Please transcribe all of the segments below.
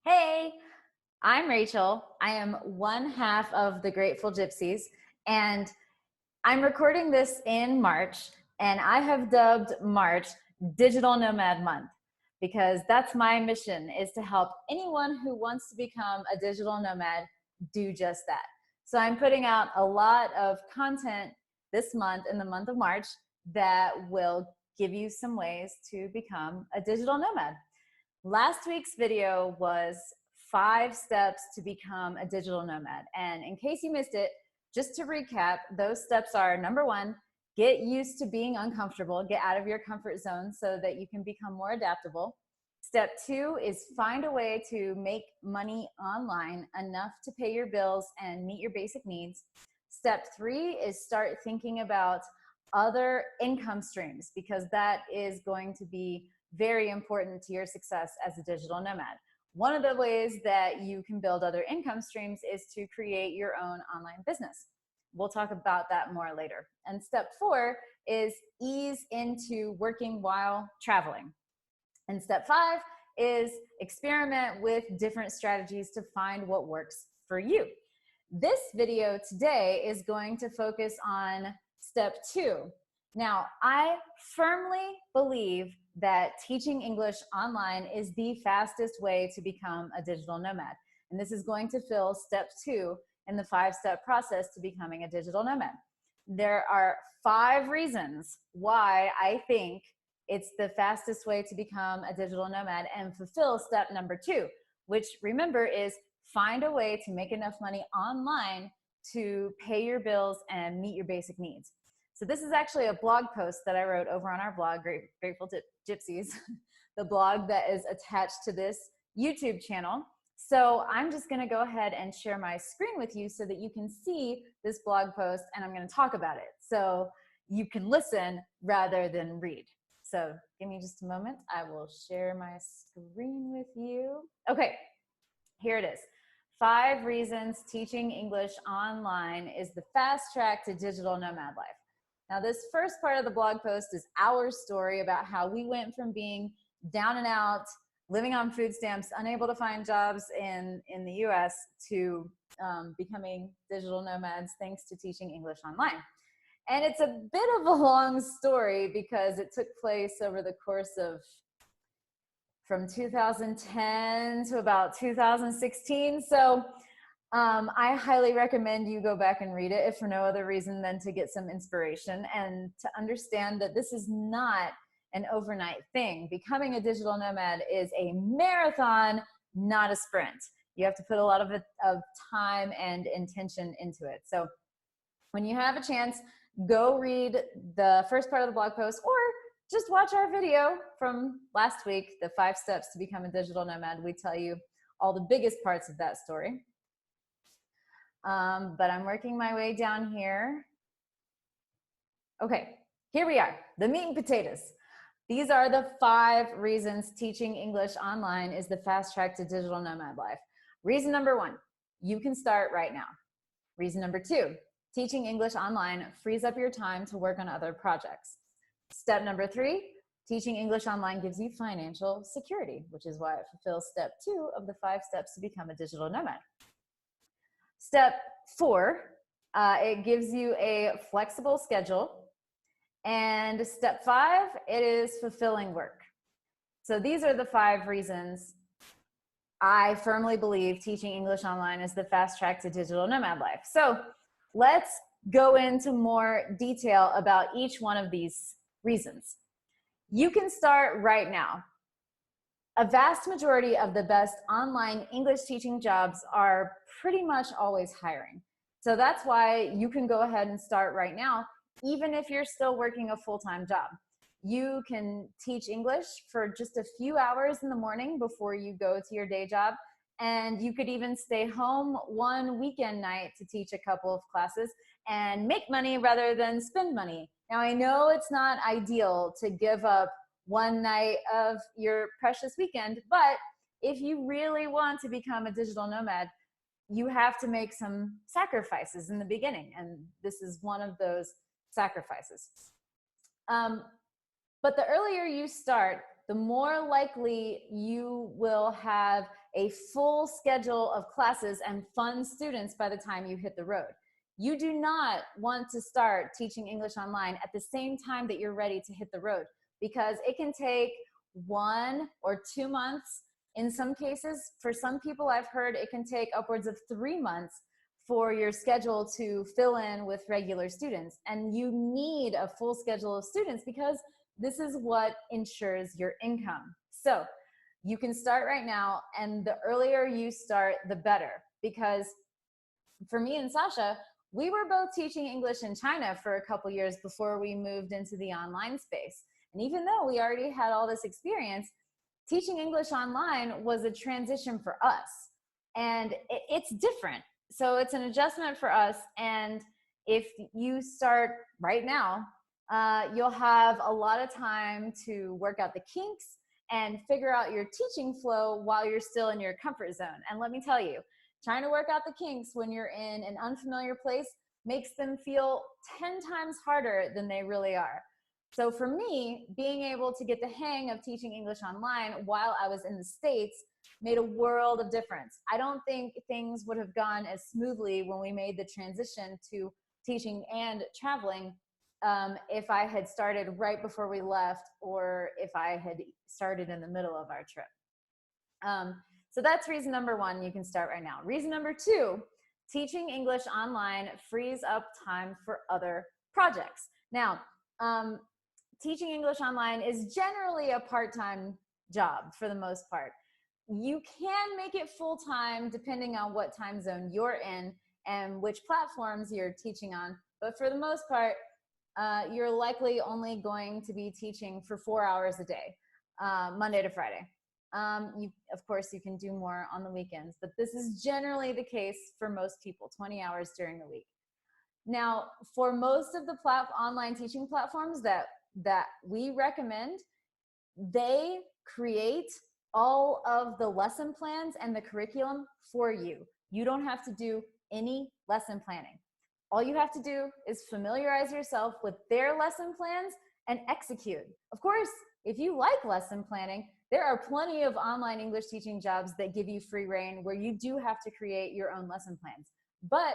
Hey, I'm Rachel. I am one half of the Grateful Gypsies, and I'm recording this in March, and I have dubbed March Digital Nomad Month because that's my mission is to help anyone who wants to become a digital nomad do just that. So I'm putting out a lot of content this month in the month of March that will give you some ways to become a digital nomad. Last week's video was 5 steps to become a digital nomad. And in case you missed it, just to recap, those steps are: number 1, get used to being uncomfortable, get out of your comfort zone so that you can become more adaptable. Step 2 is find a way to make money online enough to pay your bills and meet your basic needs. Step 3 is start thinking about other income streams because that is going to be very important to your success as a digital nomad. One of the ways that you can build other income streams is to create your own online business. We'll talk about that more later. And step 4 is ease into working while traveling. And step 5 is experiment with different strategies to find what works for you. This video today is going to focus on step 2. Now, I firmly believe that teaching English online is the fastest way to become a digital nomad. And this is going to fill step 2 in the 5-step process to becoming a digital nomad. There are 5 reasons why I think it's the fastest way to become a digital nomad and fulfill step number 2, which, remember, is find a way to make enough money online to pay your bills and meet your basic needs. So this is actually a blog post that I wrote over on our blog, Grateful Gypsies, the blog that is attached to this YouTube channel. So I'm just going to go ahead and share my screen with you so that you can see this blog post, and I'm going to talk about it so you can listen rather than read. So give me just a moment. I will share my screen with you. Okay, here it is. 5 reasons teaching English online is the fast track to digital nomad life. Now, this first part of the blog post is our story about how we went from being down and out, living on food stamps, unable to find jobs in the US, to becoming digital nomads thanks to teaching English online. And it's a bit of a long story because it took place over the course of from 2010 to about 2016. So I highly recommend you go back and read it, if for no other reason than to get some inspiration and to understand that this is not an overnight thing. Becoming a digital nomad is a marathon, not a sprint. You have to put a lot of time and intention into it. So when you have a chance, go read the first part of the blog post, or just watch our video from last week, the 5 steps to become a digital nomad. We tell you all the biggest parts of that story. But I'm working my way down here. Okay, here we are, the meat and potatoes. These are the 5 reasons teaching English online is the fast track to digital nomad life. Reason number 1, you can start right now. Reason number 2, teaching English online frees up your time to work on other projects. Step number 3, teaching English online gives you financial security, which is why it fulfills step 2 of the 5 steps to become a digital nomad. Step 4, it gives you a flexible schedule. And step 5, it is fulfilling work. So these are the 5 reasons I firmly believe teaching English online is the fast track to digital nomad life. So let's go into more detail about each one of these reasons. You can start right now. A vast majority of the best online English teaching jobs are pretty much always hiring. So that's why you can go ahead and start right now, even if you're still working a full-time job. You can teach English for just a few hours in the morning before you go to your day job. And you could even stay home one weekend night to teach a couple of classes and make money rather than spend money. Now, I know it's not ideal to give up one night of your precious weekend, but if you really want to become a digital nomad, you have to make some sacrifices in the beginning, and this is one of those sacrifices. But the earlier you start, the more likely you will have a full schedule of classes and fun students by the time you hit the road. You do not want to start teaching English online at the same time that you're ready to hit the road, because it can take 1 or 2 months. In some cases, for some people I've heard it can take upwards of 3 months for your schedule to fill in with regular students. And you need a full schedule of students because this is what ensures your income. So you can start right now, and the earlier you start, the better. Because for me and Sasha, we were both teaching English in China for a couple years before we moved into the online space. And even though we already had all this experience, teaching English online was a transition for us. And it's different. So it's an adjustment for us. And if you start right now, you'll have a lot of time to work out the kinks and figure out your teaching flow while you're still in your comfort zone. And let me tell you, trying to work out the kinks when you're in an unfamiliar place makes them feel 10 times harder than they really are. So for me, being able to get the hang of teaching English online while I was in the States made a world of difference. I don't think things would have gone as smoothly when we made the transition to teaching and traveling if I had started right before we left, or if I had started in the middle of our trip. So that's reason number 1, you can start right now. Reason number 2, teaching English online frees up time for other projects. Now, teaching English online is generally a part-time job for the most part. You can make it full-time depending on what time zone you're in and which platforms you're teaching on. But for the most part, you're likely only going to be teaching for 4 hours a day, Monday to Friday. Of course, you can do more on the weekends, but this is generally the case for most people, 20 hours during the week. Now, for most of the online teaching platforms that we recommend, they create all of the lesson plans and the curriculum for you. You don't have to do any lesson planning. All you have to do is familiarize yourself with their lesson plans and execute. Of course, if you like lesson planning, there are plenty of online English teaching jobs that give you free reign where you do have to create your own lesson plans. But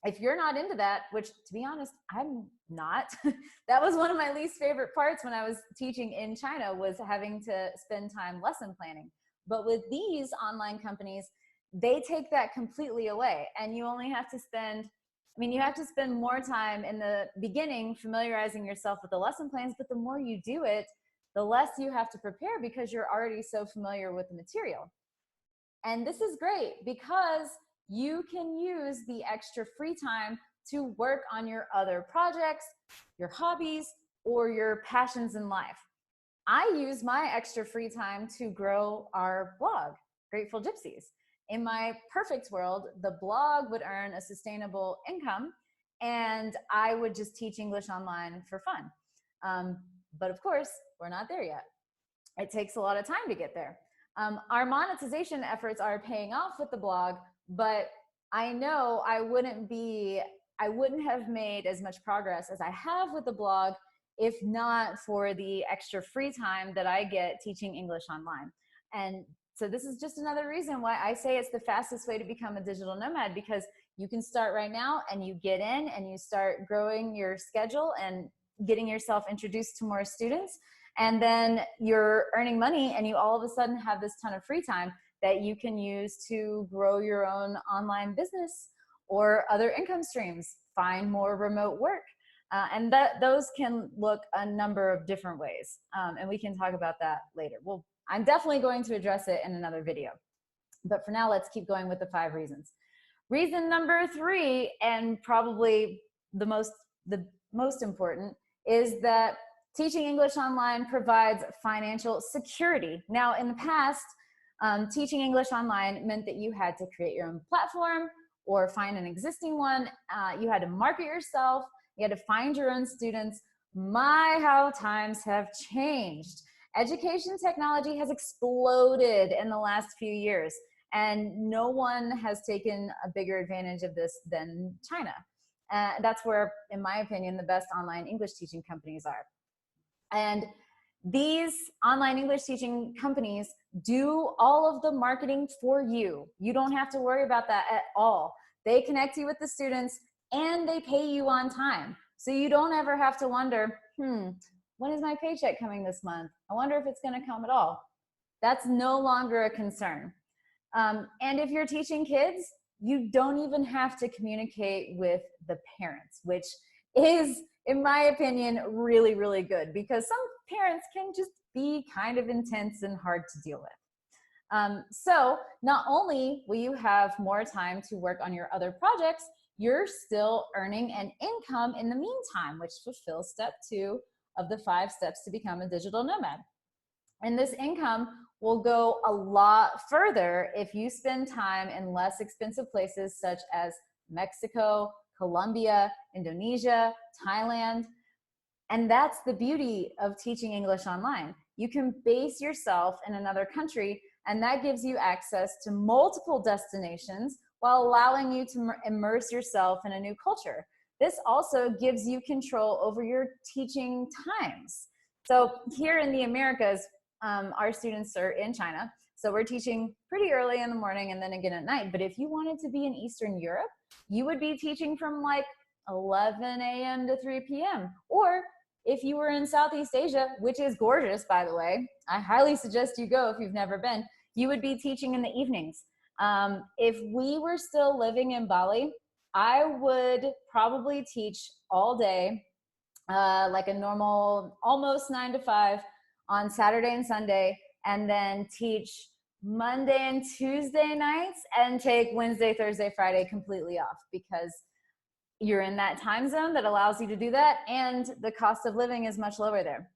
if you're not into that, which to be honest, I'm not, that was one of my least favorite parts when I was teaching in China, was having to spend time lesson planning. But with these online companies, they take that completely away, and you only have to spend, you have to spend more time in the beginning familiarizing yourself with the lesson plans, but the more you do it, the less you have to prepare because you're already so familiar with the material. And this is great because you can use the extra free time to work on your other projects, your hobbies, or your passions in life. I use my extra free time to grow our blog, Grateful Gypsies. In my perfect world, the blog would earn a sustainable income and I would just teach English online for fun. But of course, we're not there yet. It takes a lot of time to get there. Our monetization efforts are paying off with the blog, but I know I wouldn't have made as much progress as I have with the blog if not for the extra free time that I get teaching English online. And so this is just another reason why I say it's the fastest way to become a digital nomad, because you can start right now and you get in and you start growing your schedule and getting yourself introduced to more students. And then you're earning money and you all of a sudden have this ton of free time that you can use to grow your own online business or other income streams, find more remote work. And those can look a number of different ways. And we can talk about that later. Well, I'm definitely going to address it in another video. But for now, let's keep going with the 5 reasons. Reason number 3, and probably the most important, is that teaching English online provides financial security. Now, in the past, teaching English online meant that you had to create your own platform or find an existing one. You had to market yourself. You had to find your own students. My, how times have changed. Education technology has exploded in the last few years, and no one has taken a bigger advantage of this than China. That's where, in my opinion, the best online English teaching companies are. And These online English teaching companies do all of the marketing for you. You don't have to worry about that at all. They connect you with the students and they pay you on time. So you don't ever have to wonder, when is my paycheck coming this month? I wonder if it's going to come at all. That's no longer a concern. And if you're teaching kids, you don't even have to communicate with the parents, which is, in my opinion, really, really good, because some parents can just be kind of intense and hard to deal with. So not only will you have more time to work on your other projects, you're still earning an income in the meantime, which fulfills step 2 of the 5 steps to become a digital nomad. And this income will go a lot further if you spend time in less expensive places such as Mexico, Colombia, Indonesia, Thailand. And that's the beauty of teaching English online. You can base yourself in another country, and that gives you access to multiple destinations while allowing you to immerse yourself in a new culture. This also gives you control over your teaching times. So here in the Americas, our students are in China, so we're teaching pretty early in the morning and then again at night. But if you wanted to be in Eastern Europe, you would be teaching from like 11 a.m. to 3 p.m. Or if you were in Southeast Asia, which is gorgeous, by the way, I highly suggest you go if you've never been, you would be teaching in the evenings. If we were still living in Bali, I would probably teach all day, like a normal, almost 9 to 5 on Saturday and Sunday, and then teach Monday and Tuesday nights and take Wednesday, Thursday, Friday completely off, because you're in that time zone that allows you to do that, and the cost of living is much lower there.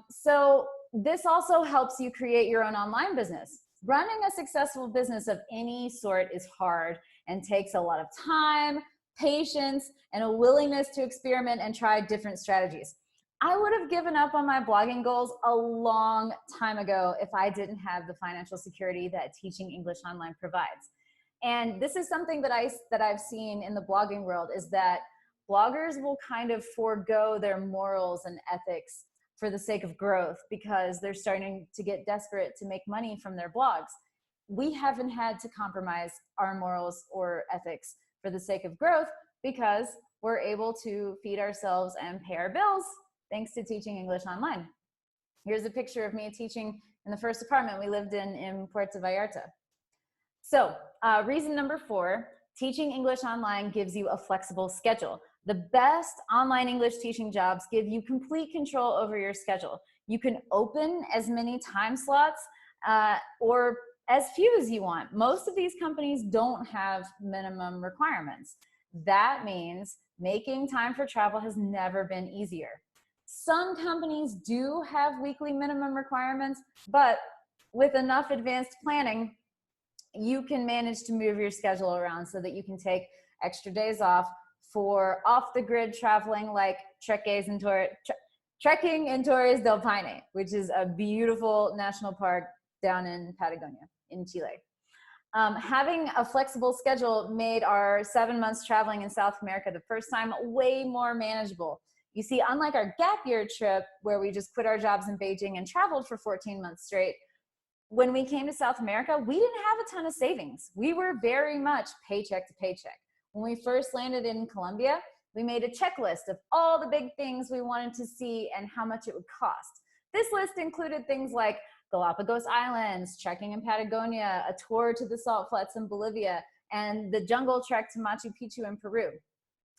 So this also helps you create your own online business. Running a successful business of any sort is hard and takes a lot of time, patience, and a willingness to experiment and try different strategies. I would have given up on my blogging goals a long time ago if I didn't have the financial security that teaching English online provides. And this is something that I've seen in the blogging world, is that bloggers will kind of forego their morals and ethics for the sake of growth because they're starting to get desperate to make money from their blogs. We haven't had to compromise our morals or ethics for the sake of growth because we're able to feed ourselves and pay our bills thanks to teaching English online. Here's a picture of me teaching in the first apartment we lived in Puerto Vallarta. So reason number 4, teaching English online gives you a flexible schedule. The best online English teaching jobs give you complete control over your schedule. You can open as many time slots or as few as you want. Most of these companies don't have minimum requirements. That means making time for travel has never been easier. Some companies do have weekly minimum requirements, but with enough advanced planning, you can manage to move your schedule around so that you can take extra days off for off-the-grid traveling, like trekking in Torres del Paine, which is a beautiful national park down in Patagonia, in Chile. Having a flexible schedule made our 7 months traveling in South America the first time way more manageable. You see, unlike our gap year trip where we just quit our jobs in Beijing and traveled for 14 months straight, when we came to South America, we didn't have a ton of savings. We were very much paycheck to paycheck. When we first landed in Colombia, we made a checklist of all the big things we wanted to see and how much it would cost. This list included things like Galapagos Islands, trekking in Patagonia, a tour to the salt flats in Bolivia, and the jungle trek to Machu Picchu in Peru.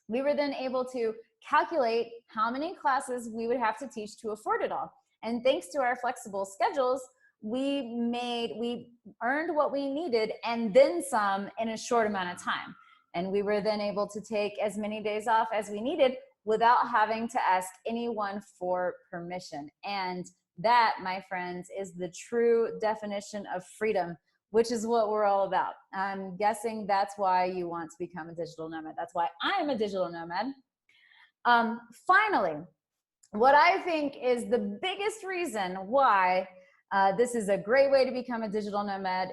We were then able to calculate how many classes we would have to teach to afford it all. And thanks to our flexible schedules, we earned what we needed and then some in a short amount of time. And we were then able to take as many days off as we needed without having to ask anyone for permission. And that, my friends, is the true definition of freedom, which is what we're all about. I'm guessing that's why you want to become a digital nomad. That's why I'm a digital nomad. Finally, what I think is the biggest reason why this is a great way to become a digital nomad,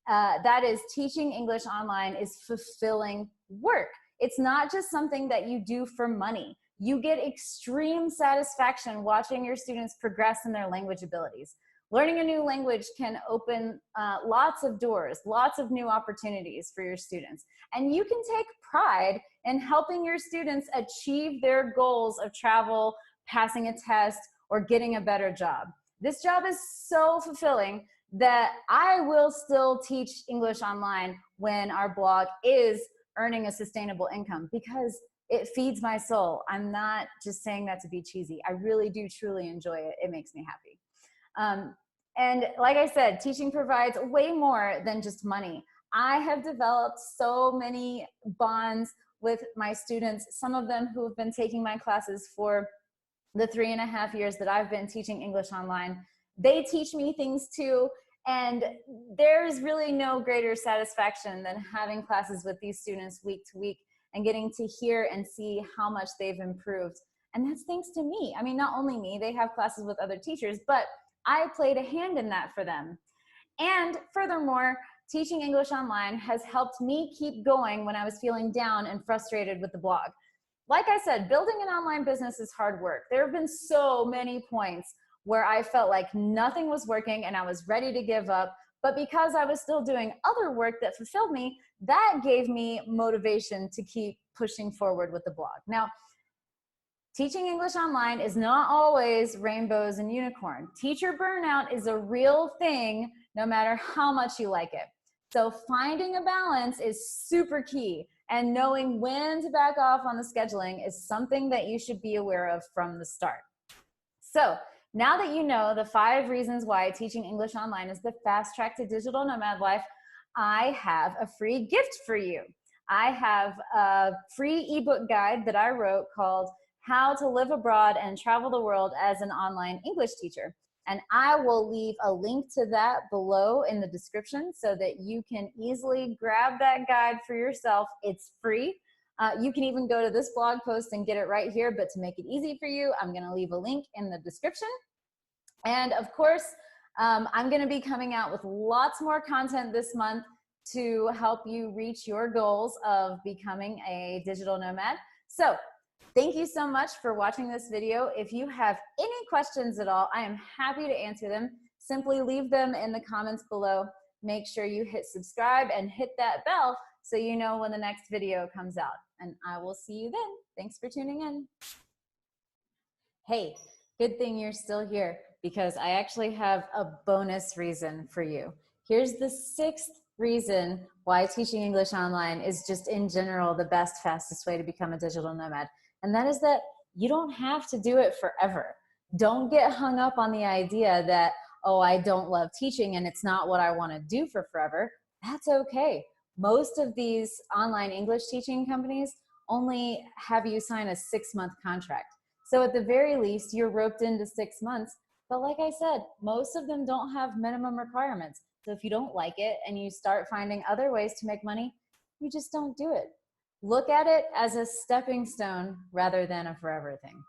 that is, teaching English online is fulfilling work. It's not just something that you do for money. You get extreme satisfaction watching your students progress in their language abilities. Learning a new language can open lots of doors, lots of new opportunities for your students. And you can take pride in helping your students achieve their goals of travel, passing a test, or getting a better job. This job is so fulfilling that I will still teach English online when our blog is earning a sustainable income, because it feeds my soul. I'm not just saying that to be cheesy. I really do truly enjoy it. It makes me happy. And like I said, teaching provides way more than just money. I have developed so many bonds with my students, some of them who have been taking my classes for the 3.5 years that I've been teaching English online. They teach me things too. And there's really no greater satisfaction than having classes with these students week to week and getting to hear and see how much they've improved. And that's thanks to me. I mean, not only me, they have classes with other teachers, but I played a hand in that for them. And furthermore, teaching English online has helped me keep going when I was feeling down and frustrated with the blog. Like I said, building an online business is hard work. There have been so many points where I felt like nothing was working and I was ready to give up. But because I was still doing other work that fulfilled me, that gave me motivation to keep pushing forward with the blog. Now, teaching English online is not always rainbows and unicorn. Teacher burnout is a real thing, no matter how much you like it. So finding a balance is super key, and knowing when to back off on the scheduling is something that you should be aware of from the start. So now that you know the 5 reasons why teaching English online is the fast track to digital nomad life, I have a free gift for you. I have a free ebook guide that I wrote called How to Live Abroad and Travel the World as an Online English Teacher. And I will leave a link to that below in the description so that you can easily grab that guide for yourself. It's free. You can even go to this blog post and get it right here, but to make it easy for you, I'm gonna leave a link in the description. And of course, I'm gonna be coming out with lots more content this month to help you reach your goals of becoming a digital nomad. So thank you so much for watching this video. If you have any questions at all, I am happy to answer them. Simply leave them in the comments below. Make sure you hit subscribe and hit that bell so you know when the next video comes out. And I will see you then. Thanks for tuning in. Hey, good thing you're still here, because I actually have a bonus reason for you. Here's the 6th reason why teaching English online is just in general the best, fastest way to become a digital nomad. And that is that you don't have to do it forever. Don't get hung up on the idea that, oh, I don't love teaching and it's not what I want to do for forever. That's okay. Most of these online English teaching companies only have you sign a 6-month contract. So at the very least, you're roped into 6 months. But like I said, most of them don't have minimum requirements. So if you don't like it and you start finding other ways to make money, you just don't do it. Look at it as a stepping stone rather than a forever thing.